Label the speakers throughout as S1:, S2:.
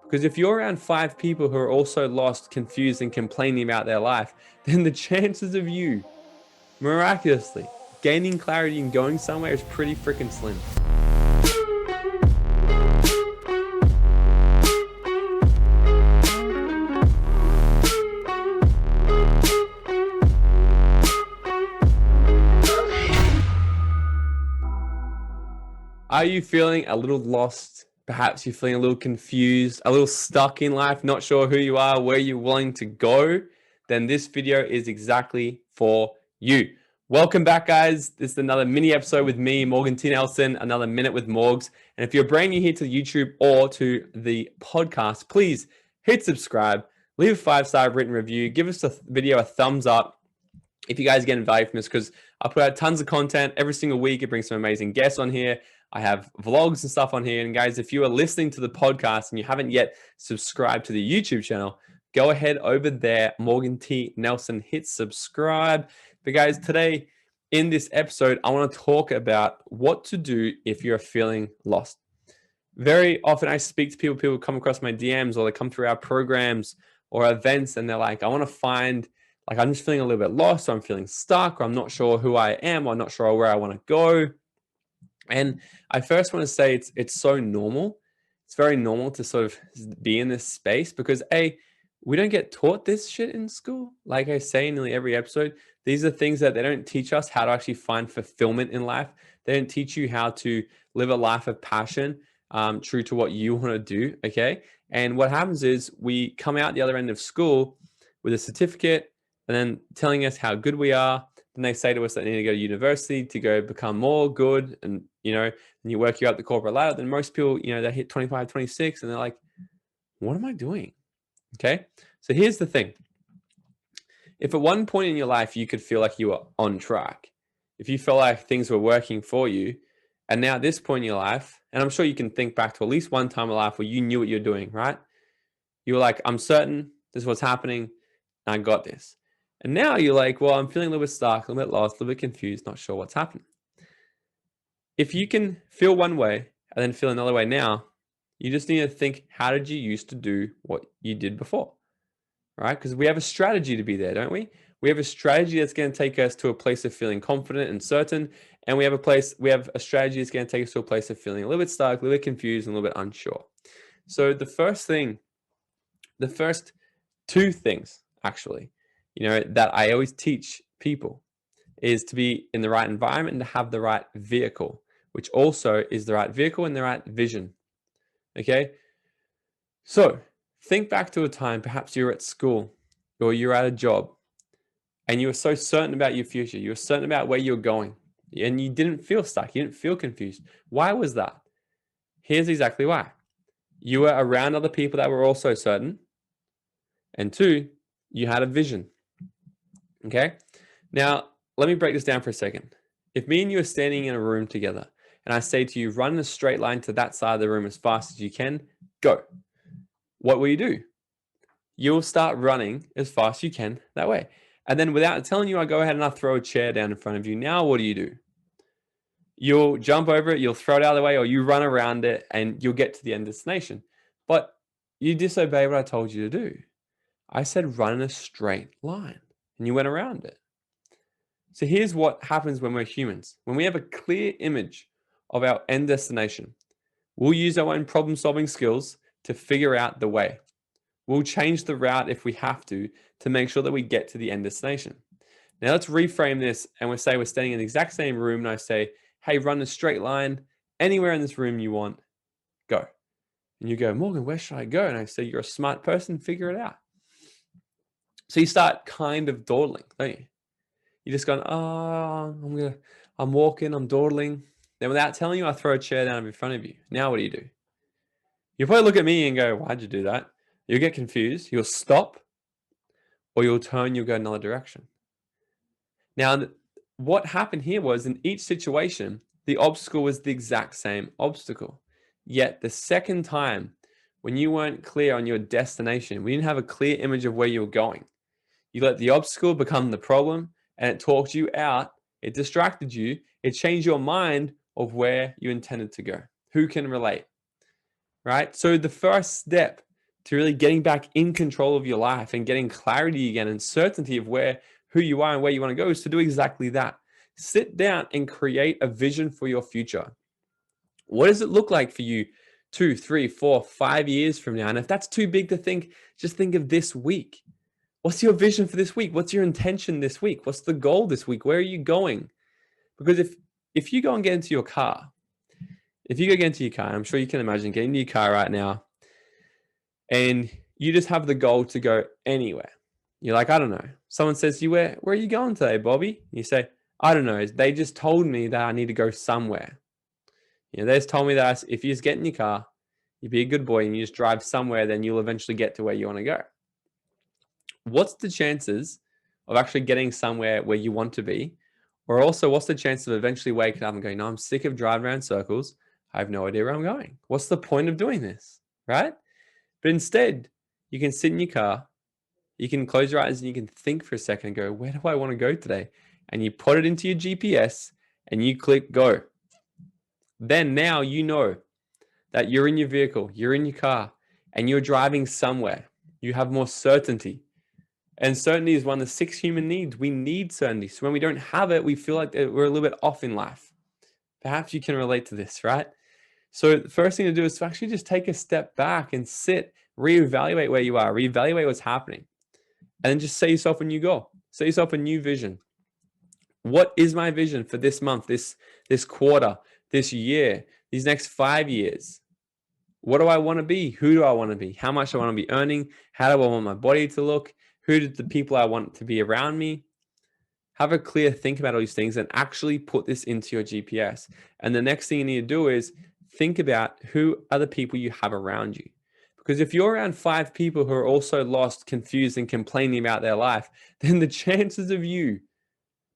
S1: Because if you're around 5 people who are also lost, confused, and complaining about their life, then the chances of you miraculously gaining clarity and going somewhere is pretty freaking slim. Are you feeling a little lost? Perhaps you're feeling a little confused, a little stuck in life, not sure who you are, where you're willing to go? Then this video is exactly for you. Welcome back, guys. This is another mini episode with me, Morgan T. Nelson, another minute with Morgs. And if you're brand new here to YouTube or to the podcast, please hit subscribe, leave a 5-star written review, give us the video a thumbs up if you guys get value from this, because I put out tons of content every single week. It brings some amazing guests on here. I have vlogs and stuff on here. And guys, if you are listening to the podcast and you haven't yet subscribed to the YouTube channel, go ahead over there, Morgan T. Nelson, hit subscribe. But guys, today in this episode, I want to talk about what to do if you're feeling lost. Very often I speak to people come across my DMs or they come through our programs or events and they're like, I want to find, like, I'm just feeling a little bit lost, or I'm feeling stuck, or I'm not sure who I am, or I'm not sure where I want to go. And I first want to say it's so normal. It's very normal to sort of be in this space because we don't get taught this shit in school. Like I say in nearly every episode, these are things that they don't teach us how to actually find fulfillment in life. They don't teach you how to live a life of passion, true to what you want to do. Okay. And what happens is we come out the other end of school with a certificate and then telling us how good we are. Then they say to us that they need to go to university to go become more good. And, and you work you up the corporate ladder. Then most people, they hit 25, 26 and they're like, what am I doing? Okay. So here's the thing. If at one point in your life, you could feel like you were on track, if you felt like things were working for you, and now at this point in your life, and I'm sure you can think back to at least one time in life where you knew what you're doing, right? You were like, I'm certain this is what's happening. And I got this. And now you're like, well, I'm feeling a little bit stuck, a little bit lost, a little bit confused, not sure what's happening. If you can feel one way and then feel another way now, you just need to think, how did you used to do what you did before, right? Because we have a strategy to be there, don't we? We have a strategy that's going to take us to a place of feeling confident and certain. And we have a strategy that's going to take us to a place of feeling a little bit stuck, a little bit confused, and a little bit unsure. So the first two things actually, that I always teach people is to be in the right environment and to have the right vehicle, which also is the right vehicle and the right vision. Okay. So think back to a time, perhaps you're at school or you're at a job and you were so certain about your future. You were certain about where you're going and you didn't feel stuck. You didn't feel confused. Why was that? Here's exactly why. You were around other people that were also certain. And 2, you had a vision. Okay. Now, let me break this down for a second. If me and you are standing in a room together and I say to you, run in a straight line to that side of the room as fast as you can, go. What will you do? You'll start running as fast as you can that way. And then without telling you, I go ahead and I throw a chair down in front of you. Now, what do? You'll jump over it, you'll throw it out of the way, or you run around it and you'll get to the end destination. But you disobey what I told you to do. I said run in a straight line and you went around it. So here's what happens when we're humans. When we have a clear image of our end destination, we'll use our own problem-solving skills to figure out the way. We'll change the route if we have to make sure that we get to the end destination. Now let's reframe this and we'll say we're standing in the exact same room and I say, hey, run a straight line anywhere in this room you want, go. And you go, Morgan, where should I go? And I say, you're a smart person, figure it out. So you start kind of dawdling, don't you? You're just going, I'm walking, I'm dawdling. Then without telling you, I throw a chair down in front of you. Now what do? You'll probably look at me and go, why'd you do that? You'll get confused. You'll stop or you'll turn, you'll go another direction. Now, what happened here was in each situation, the obstacle was the exact same obstacle. Yet the second time, when you weren't clear on your destination, we didn't have a clear image of where you were going. You let the obstacle become the problem and it talked you out. It distracted you. It changed your mind of where you intended to go. Who can relate? Right? So the first step to really getting back in control of your life and getting clarity again and certainty of who you are and where you want to go is to do exactly that. Sit down and create a vision for your future. What does it look like for you 2, 3, 4, 5 years from now? And if that's too big to think, just think of this week. What's your vision for this week? What's your intention this week? What's the goal this week? Where are you going? Because if you go and get into your car, I'm sure you can imagine getting into your car right now, and you just have the goal to go anywhere. You're like, I don't know. Someone says to you, where are you going today, Bobby? You say, I don't know. They just told me that I need to go somewhere. They just told me that if you just get in your car, you be a good boy and you just drive somewhere, then you'll eventually get to where you want to go. What's the chances of actually getting somewhere where you want to be? Or also, what's the chance of eventually waking up and going, no, I'm sick of driving around circles. I have no idea where I'm going. What's the point of doing this, right? But instead, you can sit in your car, you can close your eyes and you can think for a second and go, where do I want to go today? And you put it into your GPS and you click go. Then now you know that you're in your vehicle, you're in your car, and you're driving somewhere. You have more certainty. And certainty is one of the 6 human needs. We need certainty. So when we don't have it, we feel like we're a little bit off in life. Perhaps you can relate to this, right? So the first thing to do is to actually just take a step back and sit, reevaluate where you are, reevaluate what's happening. And then just set yourself a new goal. Set yourself a new vision. What is my vision for this month, this quarter, this year, these next 5 years? What do I want to be? Who do I want to be? How much do I want to be earning? How do I want my body to look? Who do the people I want to be around me? Have a clear think about all these things and actually put this into your GPS. And the next thing you need to do is think about who are the people you have around you. Because if you're around 5 people who are also lost, confused, and complaining about their life, then the chances of you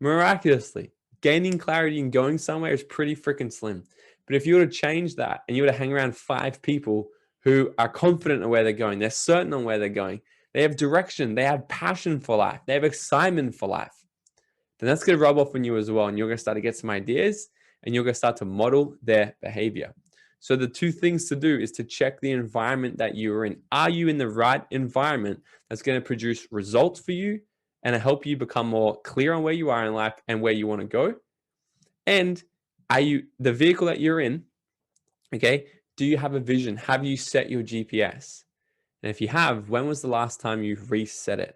S1: miraculously gaining clarity and going somewhere is pretty freaking slim. But if you were to change that and you were to hang around 5 people who are confident in where they're going, they're certain on where they're going, they have direction, they have passion for life, they have excitement for life, then that's going to rub off on you as well. And you're going to start to get some ideas and you're going to start to model their behavior. So the 2 things to do is to check the environment that you're in. Are you in the right environment that's going to produce results for you and help you become more clear on where you are in life and where you want to go? And are you the vehicle that you're in? Okay. Do you have a vision? Have you set your GPS? And if you have, when was the last time you reset it?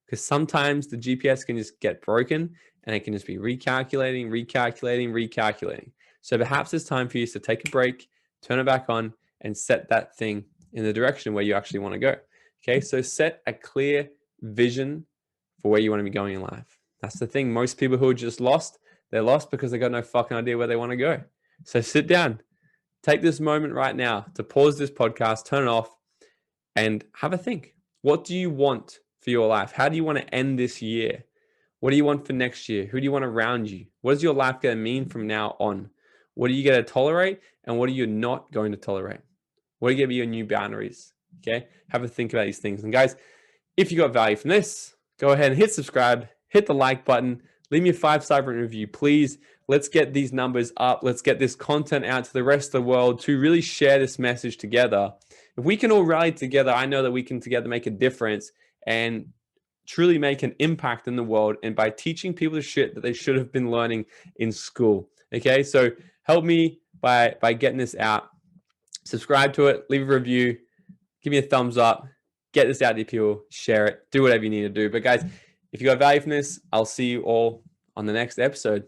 S1: Because sometimes the GPS can just get broken and it can just be recalculating. So perhaps it's time for you to take a break, turn it back on, and set that thing in the direction where you actually want to go. Okay, so set a clear vision for where you want to be going in life. That's the thing. Most people who are just lost, they're lost because they got no fucking idea where they want to go. So sit down, take this moment right now to pause this podcast, turn it off, and have a think. What do you want for your life? How do you want to end this year? What do you want for next year? Who do you want around you? What is your life going to mean from now on? What are you going to tolerate and what are you not going to tolerate? What are going to be your new boundaries? Okay, have a think about these things. And guys, if you got value from this, go ahead and hit subscribe, hit the like button, leave me a 5-star review, please. Let's get these numbers up. Let's get this content out to the rest of the world to really share this message together. If we can all rally together, I know that we can together make a difference and truly make an impact in the world. And by teaching people the shit that they should have been learning in school. Okay, so help me by getting this out. Subscribe to it, leave a review, give me a thumbs up, get this out to people, share it, do whatever you need to do. But guys, if you got value from this, I'll see you all on the next episode.